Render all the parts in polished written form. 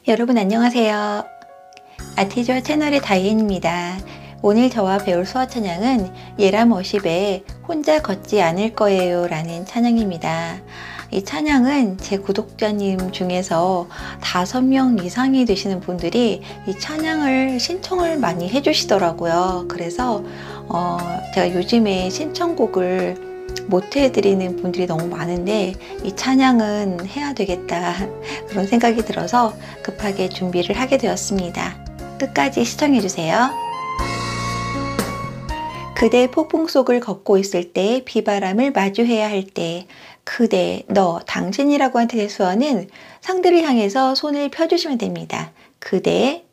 여러분 안녕하세요. 아티즈와 채널의 다이앤입니다. 오늘 저와 배울 수어 찬양은 예람 워십의 혼자 걷지 않을 거예요 라는 찬양입니다. 이 찬양은 제 구독자님 중에서 5명 이상이 되시는 분들이 이 찬양을 신청을 많이 해주시더라고요. 그래서 제가 요즘에 신청곡을 못 해드리는 분들이 너무 많은데 이 찬양은 해야 되겠다 그런 생각이 들어서 급하게 준비를 하게 되었습니다. 끝까지 시청해주세요. 그대 폭풍 속을 걷고 있을 때 비바람을 마주해야 할 때 그대, 너, 당신이라고 한 뜻의 수어는 상대를 향해서 손을 펴주시면 됩니다. 그대,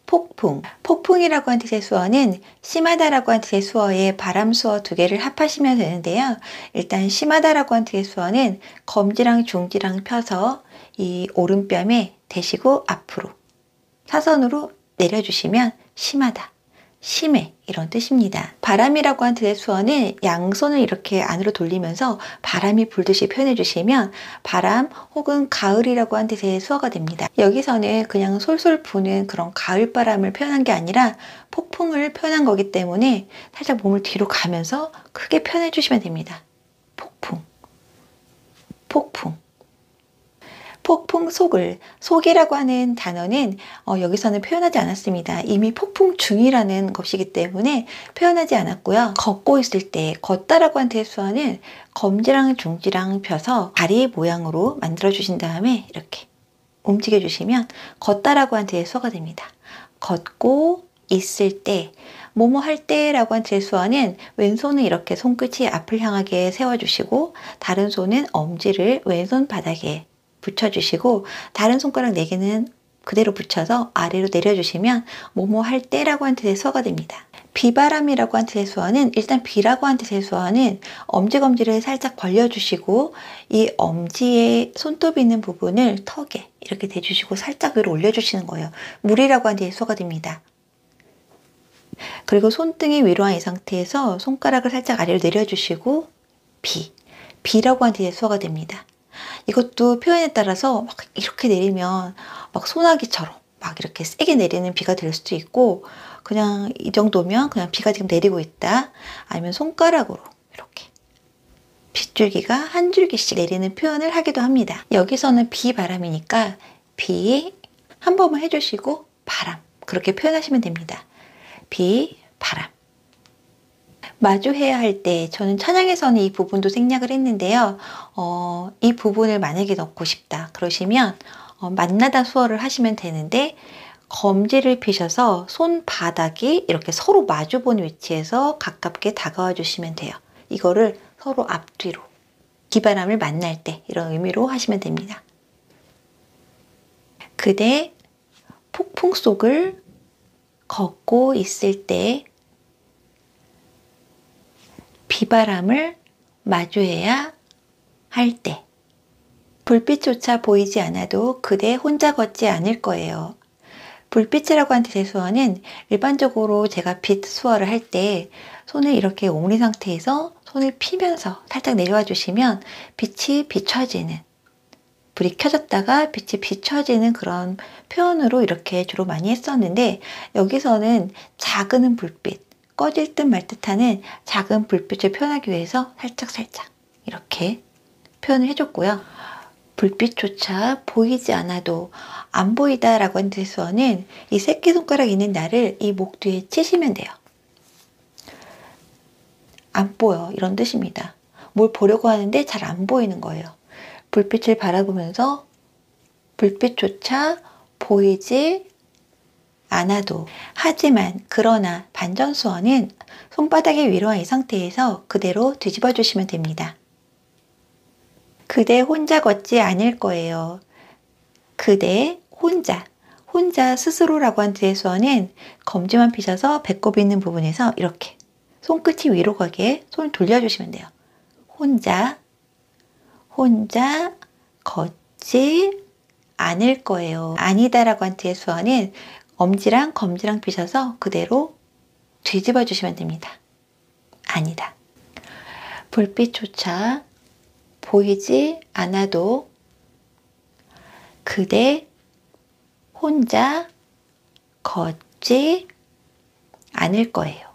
폭풍. 폭풍이라고 한 뜻의 수어는 심하다라고 한 뜻의 수어에 바람 수어 2개를 합하시면 되는데요. 일단 심하다라고 한 뜻의 수어는 검지랑 중지랑 펴서 이 오른뺨에 대시고 앞으로 사선으로 내려주시면 심하다, 심해 이런 뜻입니다. 바람이라고 한 뜻의 수어는 양손을 이렇게 안으로 돌리면서 바람이 불듯이 표현해 주시면 바람 혹은 가을이라고 한 뜻의 수어가 됩니다. 여기서는 그냥 솔솔 부는 그런 가을바람을 표현한 게 아니라 폭풍을 표현한 거기 때문에 살짝 몸을 뒤로 가면서 크게 표현해 주시면 됩니다. 폭풍, 폭풍. 폭풍 속을, 속이라고 하는 단어는 여기서는 표현하지 않았습니다. 이미 폭풍 중이라는 것이기 때문에 표현하지 않았고요. 걷고 있을 때, 걷다라고 하는 수어는 검지랑 중지랑 펴서 다리 모양으로 만들어 주신 다음에 이렇게 움직여 주시면 걷다라고 하는 수어가 됩니다. 걷고 있을 때, 뭐뭐 할 때라고 하는 수어는 왼손은 이렇게 손끝이 앞을 향하게 세워주시고 다른 손은 엄지를 왼손 바닥에 붙여주시고 다른 손가락 4개는 그대로 붙여서 아래로 내려주시면 뭐뭐 할 때라고 한 뜻의 수어가 됩니다. 비바람이라고 한 뜻의 수어는 일단 비라고 한 뜻의 수어는 엄지검지를 살짝 벌려주시고 이 엄지에 손톱이 있는 부분을 턱에 이렇게 대주시고 살짝 위로 올려주시는 거예요. 물이라고 한 뜻의 수어가 됩니다. 그리고 손등이 위로 한 이 상태에서 손가락을 살짝 아래로 내려주시고 비라고 한 뜻의 수어가 됩니다. 이것도 표현에 따라서 막 이렇게 내리면 막 소나기처럼 막 이렇게 세게 내리는 비가 될 수도 있고 그냥 이 정도면 그냥 비가 지금 내리고 있다. 아니면 손가락으로 이렇게 빗줄기가 한 줄기씩 내리는 표현을 하기도 합니다. 여기서는 비바람이니까 비 한 번만 해주시고 바람 그렇게 표현하시면 됩니다. 비, 바람. 마주해야 할 때 저는 찬양에서는 이 부분도 생략을 했는데요. 이 부분을 만약에 넣고 싶다 그러시면 만나다 수어를 하시면 되는데 검지를 펴셔서 손바닥이 이렇게 서로 마주보는 위치에서 가깝게 다가와 주시면 돼요. 이거를 서로 앞뒤로 비바람을 만날 때 이런 의미로 하시면 됩니다. 그대 폭풍 속을 걷고 있을 때 비바람을 마주해야 할 때 불빛조차 보이지 않아도 그대 혼자 걷지 않을 거예요. 불빛이라고 하는 뜻의 수어는 일반적으로 제가 빛 수어를 할 때 손을 이렇게 옹린 상태에서 손을 피면서 살짝 내려와 주시면 빛이 비춰지는 불이 켜졌다가 빛이 비춰지는 그런 표현으로 이렇게 주로 많이 했었는데 여기서는 작은 불빛 꺼질 듯 말 듯하는 작은 불빛을 표현하기 위해서 살짝 이렇게 표현을 해줬고요. 불빛조차 보이지 않아도 안 보이다 라고 하는 뜻에서는 이 새끼손가락 있는 날을 이 목 뒤에 치시면 돼요. 안 보여 이런 뜻입니다. 뭘 보려고 하는데 잘 안 보이는 거예요. 불빛을 바라보면서 불빛조차 보이지 않아도 하지만 그러나 반전수어는 손바닥이 위로 한 이 상태에서 그대로 뒤집어 주시면 됩니다. 그대 혼자 걷지 않을 거예요. 그대 혼자 스스로라고 한 뜻의 수어는 검지만 펴셔서 배꼽 있는 부분에서 이렇게 손끝이 위로 가게 손을 돌려주시면 돼요. 혼자 걷지 않을 거예요. 아니다라고 한 뜻의 수어는 엄지랑 검지랑 펴셔서 그대로 뒤집어 주시면 됩니다. 아니다. 불빛조차 보이지 않아도 그대 혼자 걷지 않을 거예요.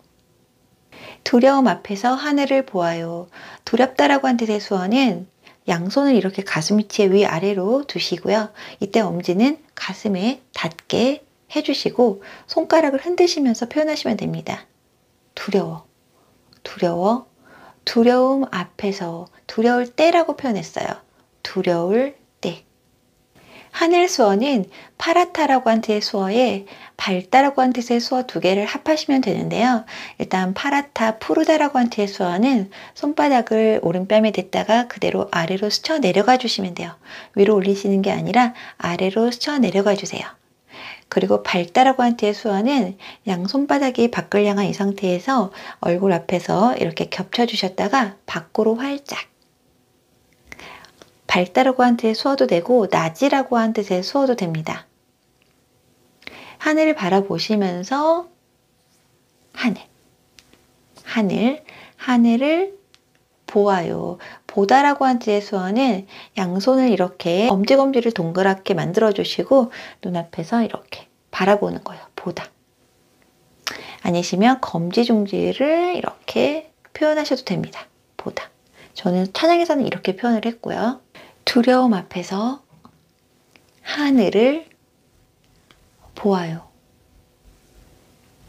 두려움 앞에서 하늘을 보아요. 두렵다라고 한 뜻의 수어는 양손을 이렇게 가슴 위치에 위아래로 두시고요. 이때 엄지는 가슴에 닿게 해주시고 손가락을 흔드시면서 표현하시면 됩니다. 두려워, 두려워, 두려움 앞에서, 두려울 때라고 표현했어요. 두려울 때. 하늘 수어는 파라타라고 한 뜻의 수어에 밝다라고 한 뜻의 수어 두 개를 합하시면 되는데요. 일단 파라타, 푸르다라고 한 뜻의 수어는 손바닥을 오른뺨에 댔다가 그대로 아래로 스쳐 내려가 주시면 돼요. 위로 올리시는 게 아니라 아래로 스쳐 내려가 주세요. 그리고 밝다라고 한 뜻의 수어는 양손바닥이 밖을 향한 이 상태에서 얼굴 앞에서 이렇게 겹쳐 주셨다가 밖으로 활짝. 밝다라고 한 뜻의 수어도 되고 낮이라고 한 뜻의 수어도 됩니다. 하늘을 바라보시면서 하늘을 보아요. 보다라고 한 뜻의 수어는 양손을 이렇게 엄지검지를 동그랗게 만들어 주시고 눈앞에서 이렇게 바라보는 거예요. 보다. 아니시면 검지중지를 이렇게 표현하셔도 됩니다. 보다. 저는 찬양에서는 이렇게 표현을 했고요. 두려움 앞에서 하늘을 보아요.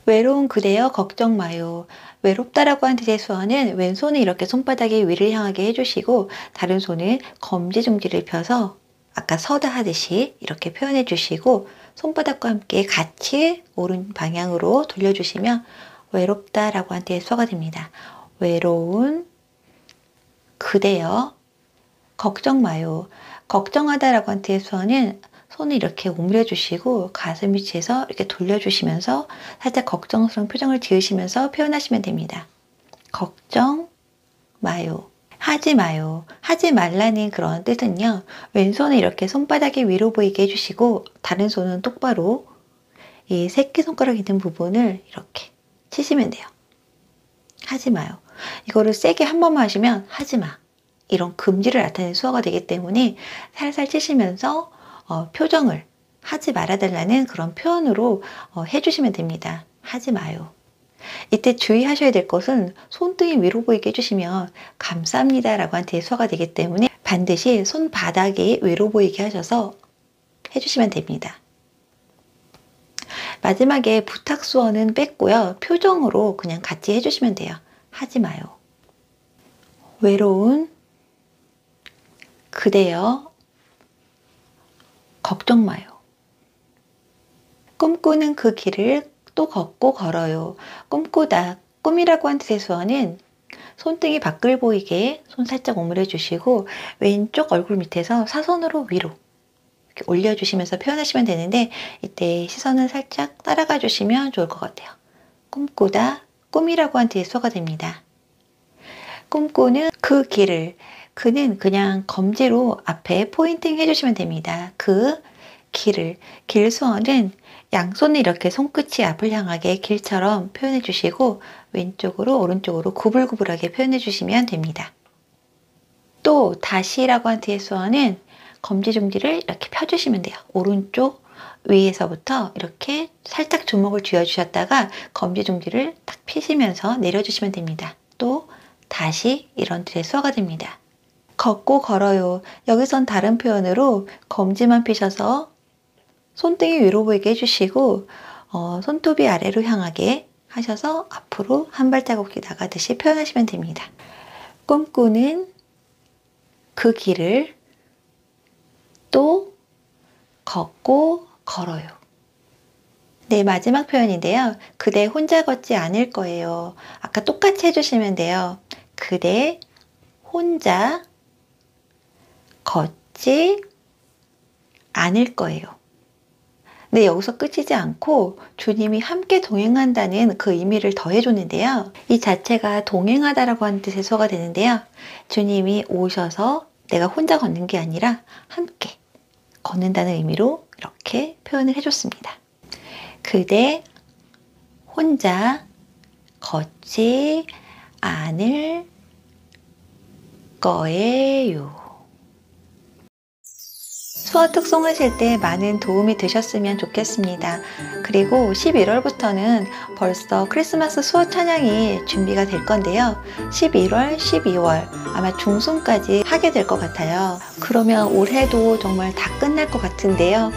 외로운 그대여 걱정 마요. 외롭다라고 한 뜻의 수어는 왼손을 이렇게 손바닥이 위를 향하게 해주시고 다른 손은 검지중지를 펴서 아까 서다 하듯이 이렇게 표현해 주시고 손바닥과 함께 같이 오른 방향으로 돌려주시면 외롭다라고 한 뜻의 수어가 됩니다. 외로운 그대여 걱정 마요. 걱정하다라고 한 뜻의 수어는 손을 이렇게 오므려 주시고 가슴 위치에서 이렇게 돌려주시면서 살짝 걱정스러운 표정을 지으시면서 표현하시면 됩니다. 걱정 마요. 하지 마요. 하지 말라는 그런 뜻은요. 왼손을 이렇게 손바닥이 위로 보이게 해주시고 다른 손은 똑바로 이 새끼손가락 있는 부분을 이렇게 치시면 돼요. 하지 마요. 이거를 세게 한 번만 하시면 하지 마. 이런 금지를 나타내는 수어가 되기 때문에 살살 치시면서 표정을 하지 말아달라는 그런 표현으로 해주시면 됩니다. 하지 마요. 이때 주의하셔야 될 것은 손등이 위로 보이게 해주시면 감사합니다 라고 한 대수어가 되기 때문에 반드시 손바닥이 위로 보이게 하셔서 해주시면 됩니다. 마지막에 부탁수어는 뺐고요. 표정으로 그냥 같이 해주시면 돼요. 하지 마요. 외로운 그대여 걱정 마요. 꿈꾸는 그 길을 또 걷고 걸어요. 꿈꾸다, 꿈이라고 한 뜻의 수어는 손등이 밖을 보이게 손 살짝 오므려 주시고 왼쪽 얼굴 밑에서 사선으로 위로 이렇게 올려주시면서 표현하시면 되는데 이때 시선을 살짝 따라가 주시면 좋을 것 같아요. 꿈꾸다, 꿈이라고 한 뜻의 수어가 됩니다. 꿈꾸는 그 길을, 그는 그냥 검지로 앞에 포인팅 해주시면 됩니다. 그 길을, 길 수어는 양손을 이렇게 손끝이 앞을 향하게 길처럼 표현해 주시고 왼쪽으로 오른쪽으로 구불구불하게 표현해 주시면 됩니다. 또 다시라고 한 뜻의 수어는 검지중지를 이렇게 펴주시면 돼요. 오른쪽 위에서부터 이렇게 살짝 주먹을 쥐어주셨다가 검지중지를 딱 펴시면서 내려주시면 됩니다. 또 다시 이런 뜻의 수어가 됩니다. 걷고 걸어요. 여기선 다른 표현으로 검지만 펴셔서 손등이 위로 보이게 해주시고 손톱이 아래로 향하게 하셔서 앞으로 한 발자국이 나가듯이 표현하시면 됩니다. 꿈꾸는 그 길을 또 걷고 걸어요. 네, 마지막 표현인데요. 그대 혼자 걷지 않을 거예요. 아까 똑같이 해주시면 돼요. 그대 혼자 걷지 않을 거예요. 네, 여기서 끝이지 않고 주님이 함께 동행한다는 그 의미를 더해줬는데요. 이 자체가 동행하다라고 하는 뜻의 수어가 되는데요. 주님이 오셔서 내가 혼자 걷는 게 아니라 함께 걷는다는 의미로 이렇게 표현을 해줬습니다. 그대 혼자 걷지 않을 거예요. 수어 특송 하실 때 많은 도움이 되셨으면 좋겠습니다. 그리고 11월부터는 벌써 크리스마스 수어 찬양이 준비가 될 건데요. 11월, 12월 아마 중순까지 하게 될 것 같아요. 그러면 올해도 정말 다 끝날 것 같은데요.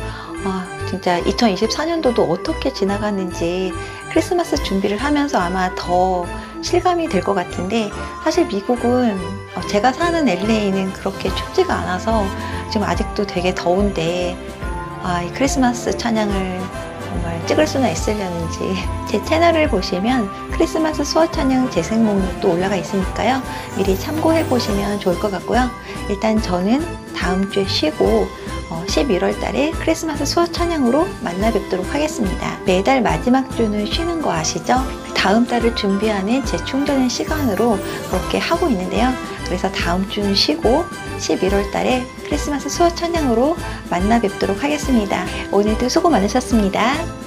진짜 2024년도도 어떻게 지나갔는지 크리스마스 준비를 하면서 아마 더 실감이 될 것 같은데, 사실 미국은 제가 사는 LA는 그렇게 춥지가 않아서 지금 아직도 되게 더운데 이 크리스마스 찬양을 정말 찍을 수나 있으려는지 제 채널을 보시면 크리스마스 수어 찬양 재생 목록도 올라가 있으니까요. 미리 참고해 보시면 좋을 것 같고요. 일단 저는 다음 주에 쉬고 11월 달에 크리스마스 수어 찬양으로 만나 뵙도록 하겠습니다. 매달 마지막 주는 쉬는 거 아시죠? 다음 달을 준비하는 재충전의 시간으로 그렇게 하고 있는데요. 그래서 다음 주는 쉬고 11월 달에 크리스마스 수어 찬양으로 만나 뵙도록 하겠습니다. 오늘도 수고 많으셨습니다.